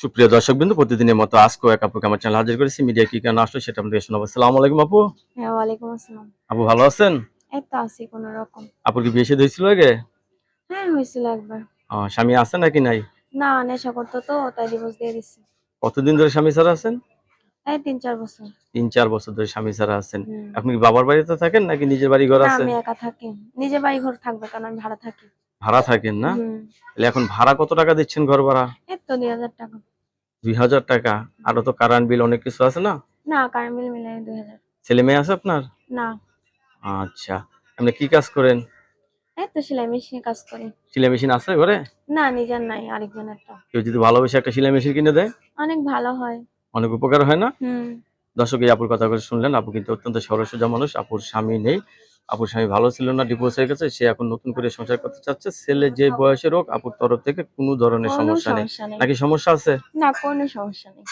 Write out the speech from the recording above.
সুপ্রিয় দর্শকবৃন্দ, প্রতিদিনের মতো আজকেও এক আপুকে আমার চ্যানেল হাজির করেছি। মিডিয়া কি কেন আসলো সেটা আপনাদের শোনাবো। আসসালামু আলাইকুম আপু। হ্যাঁ, ওয়ালাইকুম আসসালাম। আপু ভালো আছেন? এই তো আছি কোন রকম। আপুর কি বিয়ে শাদী হয়েছিল আগে? হ্যাঁ, হয়েছিল একবার। স্বামী আছে নাকি নাই? না, নেশা করতো তো তাই ডিভোর্স দিয়ে দিছি। কতদিন ধরে স্বামী ছাড়া আছেন? এই ৩-৪ বছর। 3-4 বছর ধরে স্বামী ছাড়া আছেন। হুম। আপনি কি বাবার বাড়িতে থাকেন নাকি নিজের বাড়ি ঘর না, আছে? আমি একা থাকি। নিজের বাড়ি ঘর থাকবে কারণ আমি ভাড়া থাকি। ভাড়া থাকেন না? হুম। তাহলে এখন ভাড়া কত টাকা দিচ্ছেন ঘর ভাড়া? এই তো ২,০০০ টাকা। 2000 টাকা। আরো তো কারেন্ট বিল অনেক কিছু আছে না? না, কারেন্ট বিল মিলাই ২,০০০। ছেলে মেয়ে আছে আপনার? না, আচ্ছা। আপনি কি কাজ করেন? এই তো সেলাই মেশিনে কাজ করি। সেলাই মেশিন আছে ঘরে? না, নিজের নাই, আরেকজনেরটা। কেউ যদি ভালোবেসে একটা সেলাই মেশিন কিনে দেয়, অনেক ভালো হয়। অনেক উপকার হয় না? হুম। দর্শক, এই আপুর কথা করে শুনলেন। আপু কিন্তু অত্যন্ত সরল সোজা মানুষ। আপুর স্বামী নেই। আপুর স্বামী ভালো ছিল না, ডিভোর্স হয়ে গেছে। সে এখন নতুন করে সংসার করতে চাচ্ছে। ছেলে যে বয়সের হোক, আপুর তরফ থেকে কোনো ধরনের কোনো সমস্যা নেই। সমস্যা নেই। নাকি সমস্যা আছে? না, কোনো সমস্যা নেই।